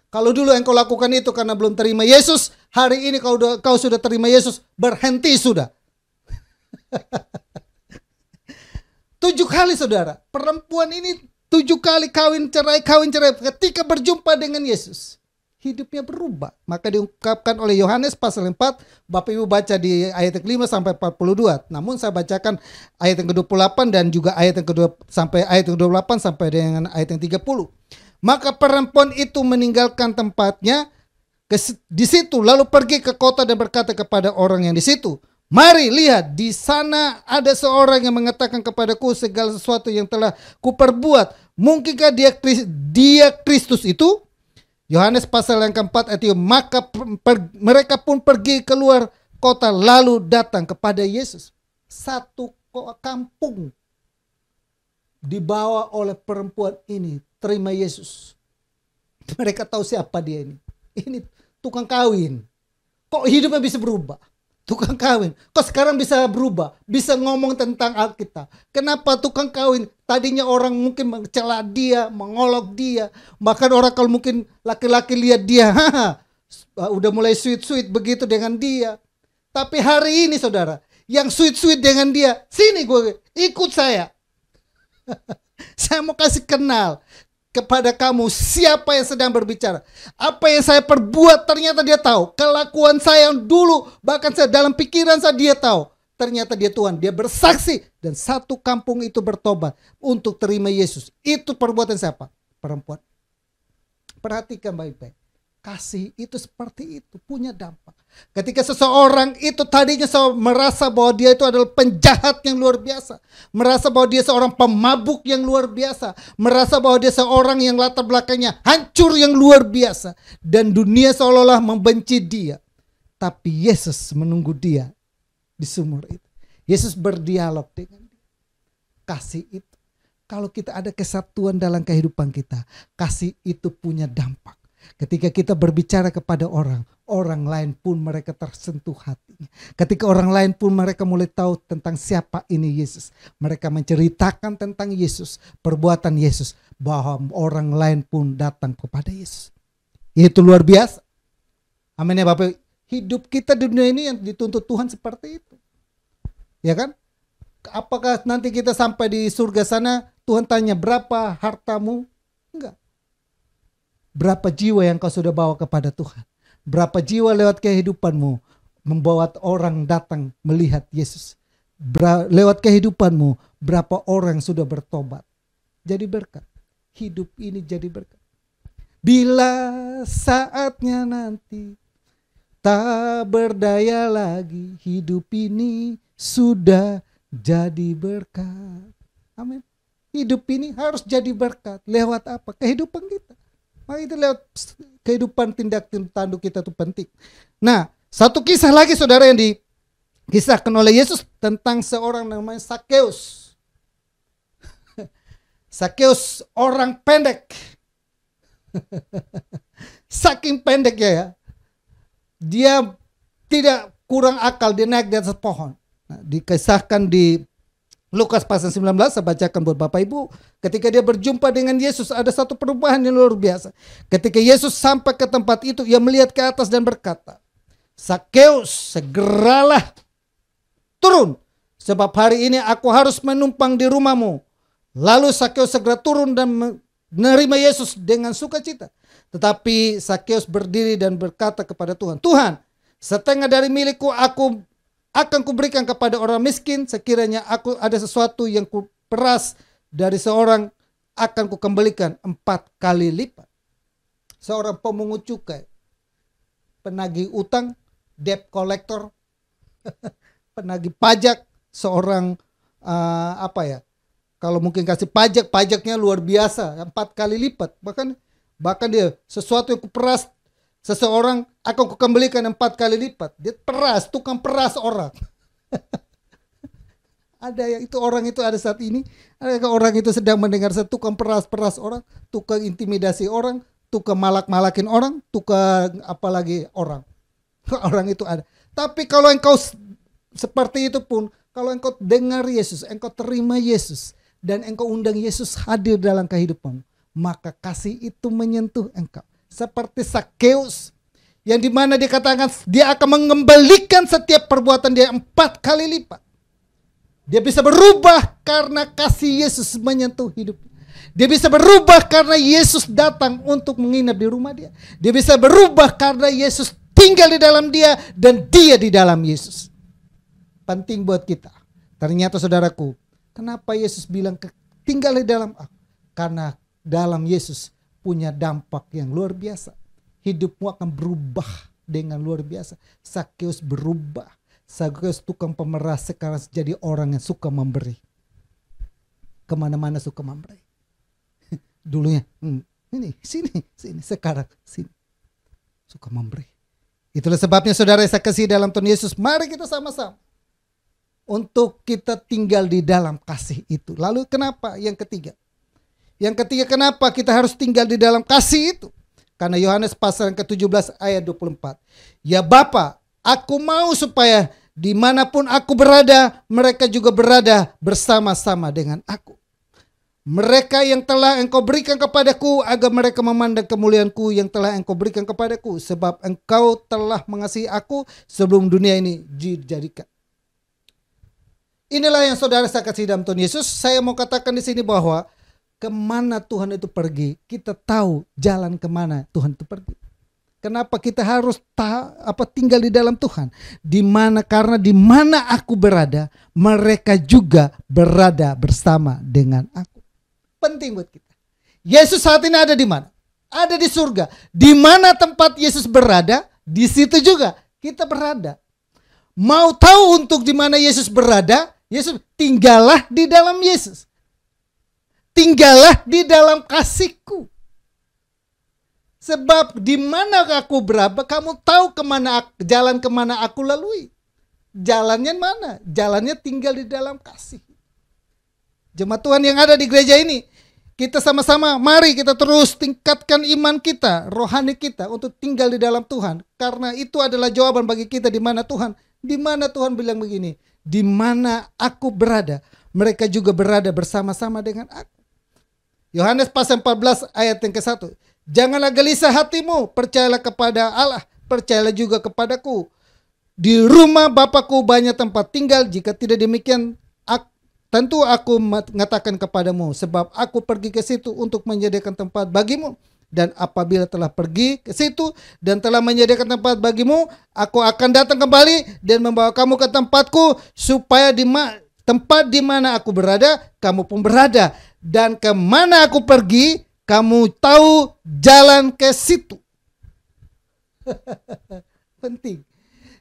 Kalau dulu engkau lakukan itu karena belum terima Yesus, hari ini kau sudah terima Yesus, berhenti sudah. 7 kali saudara, perempuan ini 7 kali kawin cerai. Ketika berjumpa dengan Yesus, hidupnya berubah. Maka diungkapkan oleh Yohanes pasal 4. Bapak Ibu baca di ayat yang 5 sampai 42. Namun saya bacakan ayat yang ke-28 dan juga ayat yang sampai ayat yang ke-28 sampai dengan ayat yang 30. Maka perempuan itu meninggalkan tempatnya di situ, lalu pergi ke kota dan berkata kepada orang yang di situ, "Mari lihat, di sana ada seorang yang mengatakan kepadaku segala sesuatu yang telah kuperbuat. Mungkinkah dia Kristus itu?" Yohanes pasal yang keempat ayat 3. Maka mereka pun pergi keluar kota lalu datang kepada Yesus. Satu kampung dibawa oleh perempuan ini terima Yesus. Mereka tahu siapa dia ini. Ini tukang kawin. Kok hidupnya bisa berubah? Tukang kawin, kok sekarang bisa berubah, bisa ngomong tentang Alkitab. Kenapa tukang kawin? Tadinya orang mungkin mencela dia, mengolok dia. Bahkan orang kalau mungkin laki-laki lihat dia, udah mulai sweet begitu dengan dia. Tapi hari ini saudara, yang sweet dengan dia, sini gue, ikut saya. Saya mau kasih kenal kepada kamu siapa yang sedang berbicara. Apa yang saya perbuat ternyata dia tahu. Kelakuan saya yang dulu, bahkan saya dalam pikiran saya dia tahu. Ternyata dia Tuhan, dia bersaksi. Dan satu kampung itu bertobat untuk terima Yesus. Itu perbuatan siapa? Perempuan. Perhatikan baik-baik. Kasih itu seperti itu, punya dampak. Ketika seseorang itu tadinya merasa bahwa dia itu adalah penjahat yang luar biasa, merasa bahwa dia seorang pemabuk yang luar biasa, merasa bahwa dia seorang yang latar belakangnya hancur yang luar biasa, dan dunia seolah-olah membenci dia. Tapi Yesus menunggu dia di sumur itu. Yesus berdialog dengan dia. Kasih itu, kalau kita ada kesatuan dalam kehidupan kita, kasih itu punya dampak. Ketika kita berbicara kepada orang lain pun mereka tersentuh hatinya. Ketika orang lain pun mereka mulai tahu tentang siapa ini Yesus. Mereka menceritakan tentang Yesus, perbuatan Yesus, bahwa orang lain pun datang kepada Yesus. Itu luar biasa. Amin ya Bapak. Hidup kita di dunia ini yang dituntut Tuhan seperti itu. Ya kan? Apakah nanti kita sampai di surga sana Tuhan tanya berapa hartamu? Enggak. Berapa jiwa yang kau sudah bawa kepada Tuhan? Berapa jiwa lewat kehidupanmu membawa orang datang melihat Yesus? Lewat kehidupanmu berapa orang sudah bertobat? Jadi berkat. Hidup ini jadi berkat. Bila saatnya nanti tak berdaya lagi, hidup ini sudah jadi berkat. Amin. Hidup ini harus jadi berkat. Lewat apa? Kehidupan kita. Maka itu lewat kehidupan tindak tanduk kita itu penting. Nah, satu kisah lagi saudara yang dikisahkan oleh Yesus tentang seorang namanya Sakeus. Sakeus orang pendek. Saking pendek ya. Dia tidak kurang akal, dia naik di atas pohon. Nah, dikisahkan di Lukas pasal 19, saya bacakan buat Bapak Ibu. Ketika dia berjumpa dengan Yesus, ada satu perubahan yang luar biasa. Ketika Yesus sampai ke tempat itu, ia melihat ke atas dan berkata, "Sakeus, segeralah turun, sebab hari ini aku harus menumpang di rumahmu." Lalu Sakeus segera turun dan menerima Yesus dengan sukacita. Tetapi Sakeus berdiri dan berkata kepada Tuhan, "Tuhan, setengah dari milikku aku akan kuberikan kepada orang miskin, sekiranya aku ada sesuatu yang kuperas dari seorang akan kukembalikan 4 kali lipat." Seorang pemungut cukai, penagih utang, debt collector, penagih pajak, seorang kalau mungkin kasih pajaknya luar biasa, 4 kali lipat. Bahkan dia sesuatu yang kuperas seseorang akan kukembalikan 4 kali lipat. Dia peras, tukang peras orang. Orang itu ada saat ini. Adakah orang itu sedang mendengar tukang peras orang, tukang intimidasi orang, tukang malak-malakin orang, tukang apalagi orang. Orang itu ada. Tapi kalau engkau seperti itu pun, kalau engkau dengar Yesus, engkau terima Yesus, dan engkau undang Yesus hadir dalam kehidupan, maka kasih itu menyentuh engkau. Seperti Sakeus, yang dimana dikatakan dia akan mengembalikan setiap perbuatan dia 4 kali lipat. Dia bisa berubah karena kasih Yesus menyentuh hidup. Dia bisa berubah karena Yesus datang untuk menginap di rumah dia. Dia bisa berubah karena Yesus tinggal di dalam dia dan dia di dalam Yesus. Penting buat kita. Ternyata saudaraku, kenapa Yesus bilang tinggal di dalam aku? Karena dalam Yesus punya dampak yang luar biasa. Hidupmu akan berubah dengan luar biasa. Sakeus berubah. Sakeus tukang pemeras sekarang jadi orang yang suka memberi. Kemana-mana suka memberi. Dulunya sini, sekarang sini. Suka memberi. Itulah sebabnya saudara saya kasih dalam Tuhan Yesus. Mari kita sama-sama untuk kita tinggal di dalam kasih itu. Lalu kenapa? Yang ketiga kenapa kita harus tinggal di dalam kasih itu? Karena Yohanes pasal yang ke-17 ayat 24. Ya Bapa, aku mau supaya dimanapun aku berada, mereka juga berada bersama-sama dengan aku. Mereka yang telah engkau berikan kepadaku, agar mereka memandang kemuliaanku yang telah engkau berikan kepadaku. Sebab engkau telah mengasihi aku sebelum dunia ini dijadikan. Inilah yang saudara saya kasih dalam Tuhan Yesus. Saya mau katakan di sini bahwa kemana Tuhan itu pergi, kita tahu jalan kemana Tuhan itu pergi. Kenapa kita harus tinggal di dalam Tuhan? Karena di mana aku berada, mereka juga berada bersama dengan aku. Penting buat kita. Yesus saat ini ada di mana? Ada di surga. Di mana tempat Yesus berada, di situ juga kita berada. Mau tahu untuk di mana Yesus berada? Yesus, tinggallah di dalam Yesus. Tinggallah di dalam kasihku. Sebab di mana aku berada, kamu tahu jalan kemana aku lalui. Jalannya mana? Jalannya tinggal di dalam kasih. Jemaat Tuhan yang ada di gereja ini, kita sama-sama mari kita terus tingkatkan iman kita, rohani kita untuk tinggal di dalam Tuhan. Karena itu adalah jawaban bagi kita di mana Tuhan. Di mana Tuhan bilang begini, di mana aku berada, mereka juga berada bersama-sama dengan aku. Yohanes pasal 14 ayat yang ke-1. Janganlah gelisah hatimu, percayalah kepada Allah, percayalah juga kepadaku. Di rumah Bapakku banyak tempat tinggal, jika tidak demikian tentu aku mengatakan kepadamu, sebab aku pergi ke situ untuk menyediakan tempat bagimu. Dan apabila telah pergi ke situ dan telah menyediakan tempat bagimu, aku akan datang kembali dan membawa kamu ke tempatku, supaya tempat di mana aku berada, kamu pun berada. Dan kemana aku pergi, kamu tahu jalan ke situ. Penting.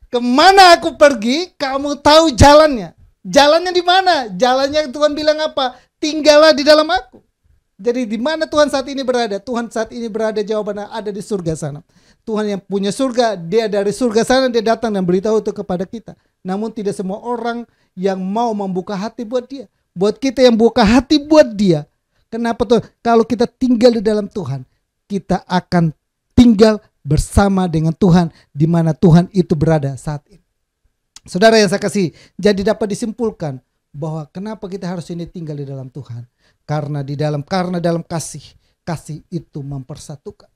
Kemana aku pergi, kamu tahu jalannya. Jalannya di mana? Jalannya Tuhan bilang apa? Tinggallah di dalam aku. Jadi di mana Tuhan saat ini berada? Tuhan saat ini berada, jawabannya ada di surga sana. Tuhan yang punya surga, dia dari surga sana dia datang dan beritahu itu kepada kita. Namun tidak semua orang yang mau membuka hati buat dia. Buat kita yang buka hati buat dia. Kenapa tuh? Kalau kita tinggal di dalam Tuhan, kita akan tinggal bersama dengan Tuhan di mana Tuhan itu berada saat ini. Saudara yang saya kasih, jadi dapat disimpulkan bahwa kenapa kita harus ini tinggal di dalam Tuhan. Karena dalam kasih itu mempersatukan.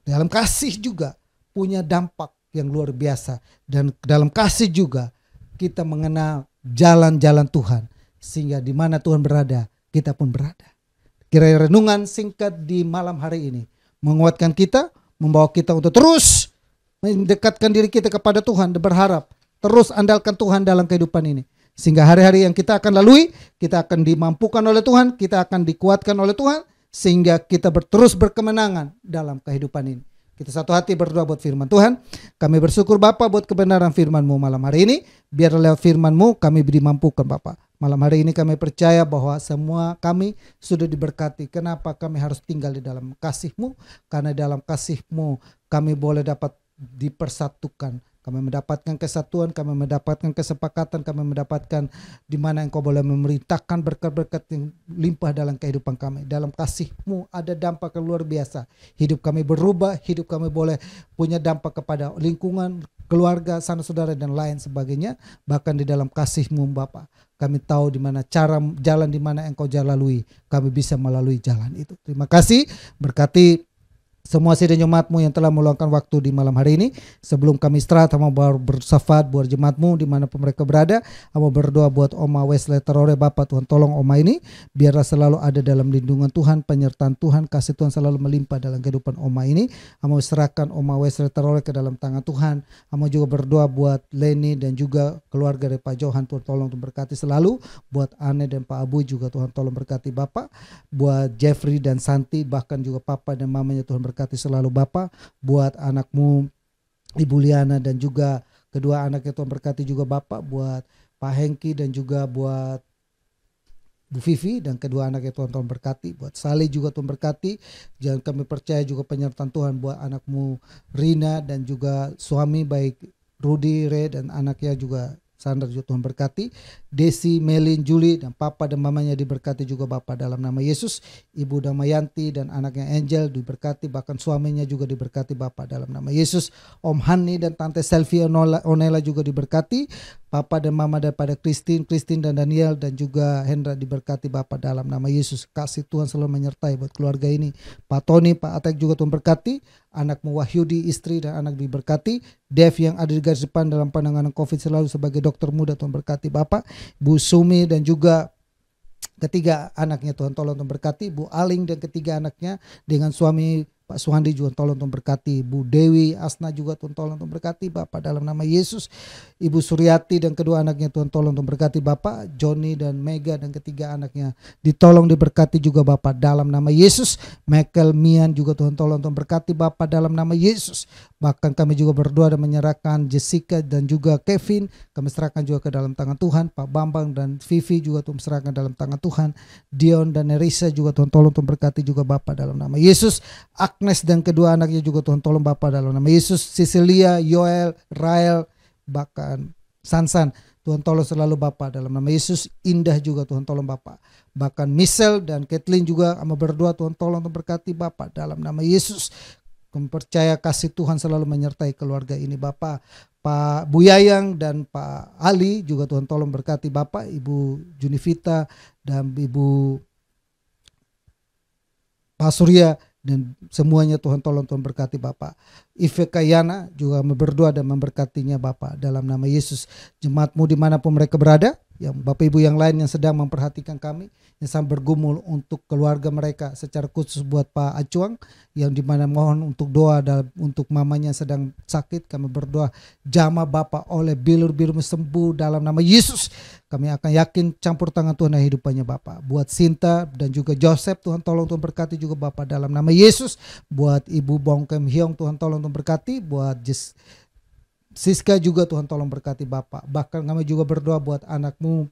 Dalam kasih juga punya dampak yang luar biasa. Dan dalam kasih juga kita mengenal jalan-jalan Tuhan. Sehingga di mana Tuhan berada, kita pun berada. Kiranya renungan singkat di malam hari ini menguatkan kita, membawa kita untuk terus mendekatkan diri kita kepada Tuhan dan berharap terus andalkan Tuhan dalam kehidupan ini. Sehingga hari-hari yang kita akan lalui, kita akan dimampukan oleh Tuhan, kita akan dikuatkan oleh Tuhan, sehingga kita terus berkemenangan dalam kehidupan ini. Kita satu hati berdoa buat firman Tuhan. Kami bersyukur Bapa buat kebenaran firman-Mu malam hari ini. Biar lewat firman-Mu kami dimampukan Bapa. Malam hari ini kami percaya bahwa semua kami sudah diberkati. Kenapa kami harus tinggal di dalam kasih-Mu? Karena dalam kasih-Mu kami boleh dapat dipersatukan. Kami mendapatkan kesatuan, kami mendapatkan kesepakatan, kami mendapatkan di mana Engkau boleh memerintahkan berkat-berkat yang limpah dalam kehidupan kami. Dalam kasih-Mu ada dampak yang luar biasa. Hidup kami berubah, hidup kami boleh punya dampak kepada lingkungan, keluarga, sanak saudara dan lain sebagainya. Bahkan di dalam kasih-Mu Bapa, kami tahu di mana jalan di mana Engkau lalui, kami bisa melalui jalan itu. Terima kasih, berkati semua sidang jemaat-Mu yang telah meluangkan waktu di malam hari ini. Sebelum kami istirahat, hamba bersyafaat buat jemaat-Mu dimanapun mereka berada. Hamba berdoa buat Oma Wesley Terore. Bapak Tuhan tolong Oma ini, biarlah selalu ada dalam lindungan Tuhan, penyertaan Tuhan, kasih Tuhan selalu melimpah dalam kehidupan Oma ini. Hamba serahkan Oma Wesley Terore ke dalam tangan Tuhan. Hamba juga berdoa buat Leni dan juga keluarga dari Pak Johan. Tuhan tolong berkati selalu. Buat Ane dan Pak Abu juga Tuhan tolong berkati Bapak. Buat Jeffrey dan Santi, bahkan juga Papa dan mamanya Tuhan berkati selalu Bapak. Buat anakmu Ibu Liana dan juga kedua anaknya Tuhan berkati juga Bapak. Buat Pak Hengki dan juga buat Bu Vivi dan kedua anaknya Tuhan berkati. Buat Saleh juga Tuhan berkati. Jangan kami percaya juga penyertaan Tuhan buat anakmu Rina dan juga suami baik Rudy, Re dan anaknya juga Sandra juga Tuhan berkati. Desi, Melin, Julie dan Papa dan mamanya diberkati juga Bapak dalam nama Yesus. Ibu Damayanti dan anaknya Angel diberkati, bahkan suaminya juga diberkati Bapak dalam nama Yesus. Om Hani dan Tante Selvi Onela juga diberkati. Papa dan Mama daripada Christine dan Daniel dan juga Hendra diberkati Bapak dalam nama Yesus. Kasih Tuhan selalu menyertai buat keluarga ini. Pak Tony, Pak Atek juga Tuhan berkati. Anakmu Wahyudi, istri dan anak diberkati. Dev yang ada di garis depan dalam penanganan COVID selalu sebagai dokter muda Tuhan berkati Bapak. Bu Sumi dan juga ketiga anaknya Tuhan tolong Tuhan berkati. Bu Aling dan ketiga anaknya dengan suami Pak Suhandi juga tolong Tuhan berkati. Bu Dewi Asna juga Tuhan tolong Tuhan berkati Bapak dalam nama Yesus. Ibu Suryati dan kedua anaknya Tuhan tolong Tuhan berkati Bapak. Johnny dan Mega dan ketiga anaknya ditolong diberkati juga Bapak dalam nama Yesus. Michael, Mian juga Tuhan tolong Tuhan berkati Bapak dalam nama Yesus. Bahkan kami juga berdoa dan menyerahkan Jessica dan juga Kevin, kami serahkan juga ke dalam tangan Tuhan. Pak Bambang dan Vivi juga Tuhan serahkan dalam tangan Tuhan. Dion dan Nerissa juga Tuhan tolong Tuhan berkati juga Bapak dalam nama Yesus. Agnes dan kedua anaknya juga Tuhan tolong Bapak dalam nama Yesus. Cecilia, Yoel, Rael, bahkan Sansan, Tuhan tolong selalu Bapak dalam nama Yesus. Indah juga Tuhan tolong Bapak. Bahkan Michelle dan Kathleen juga sama berdoa Tuhan tolong berkati Bapak dalam nama Yesus. Kami percaya kasih Tuhan selalu menyertai keluarga ini Bapak. Pak Bu Yayang dan Pak Ali juga Tuhan tolong berkati Bapak. Ibu Junivita dan Ibu Pak Surya dan semuanya Tuhan tolong Tuhan berkati Bapak. Ive Kayana juga berdoa dan memberkatinya Bapak dalam nama Yesus. Jemaatmu dimanapun mereka berada, yang Bapak Ibu yang lain yang sedang memperhatikan kami, yang sedang bergumul untuk keluarga mereka, secara khusus buat Pak Acuang yang dimana mohon untuk doa dan untuk mamanya sedang sakit, kami berdoa jamah Bapak oleh bilur-bilur sembuh dalam nama Yesus. Kami akan yakin campur tangan Tuhan dalam hidupannya Bapak. Buat Sinta dan juga Joseph, Tuhan tolong Tuhan berkati juga Bapak dalam nama Yesus. Buat Ibu Bong Kem Hyong, Tuhan tolong Tuhan berkati. Buat Siska juga Tuhan tolong berkati Bapak. Bahkan kami juga berdoa buat anakmu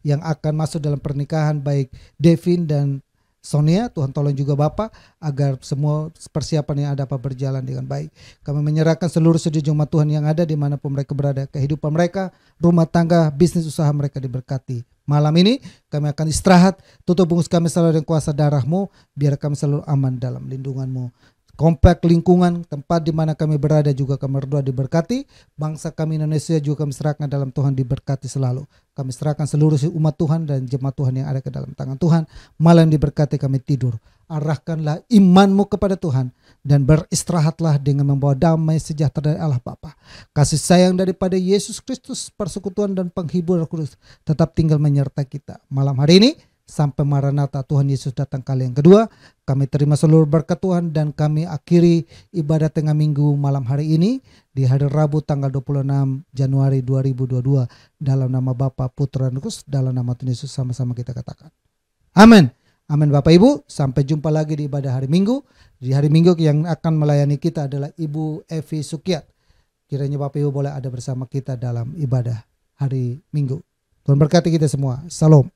yang akan masuk dalam pernikahan, baik Devin dan Sonia, Tuhan tolong juga Bapak agar semua persiapan yang ada dapat berjalan dengan baik. Kami menyerahkan seluruh jemaat Tuhan yang ada dimanapun mereka berada, kehidupan mereka, rumah tangga, bisnis usaha mereka diberkati. Malam ini kami akan istirahat, tutup bungkus kami selalu dengan kuasa darah-Mu, biar kami selalu aman dalam lindungan-Mu. Komplek lingkungan tempat di mana kami berada juga kami berdoa diberkati. Bangsa kami Indonesia juga kami serahkan dalam Tuhan diberkati selalu. Kami serahkan seluruh umat Tuhan dan jemaat Tuhan yang ada ke dalam tangan Tuhan. Malam diberkati kami tidur. Arahkanlah imanmu kepada Tuhan dan beristirahatlah dengan membawa damai sejahtera dari Allah Bapa. Kasih sayang daripada Yesus Kristus, persekutuan dan penghibur Roh Kudus tetap tinggal menyertai kita. Malam hari ini sampai Maranatha Tuhan Yesus datang kali yang kedua, kami terima seluruh berkat Tuhan dan kami akhiri ibadah tengah minggu malam hari ini di hari Rabu tanggal 26 Januari 2022 dalam nama Bapa, Putra dan Roh Kudus, dalam nama Tuhan Yesus sama-sama kita katakan. Amin. Amin Bapak Ibu, sampai jumpa lagi di ibadah hari Minggu. Di hari Minggu yang akan melayani kita adalah Ibu Evi Sukiat. Kiranya Bapak Ibu boleh ada bersama kita dalam ibadah hari Minggu. Tuhan berkati kita semua. Salam.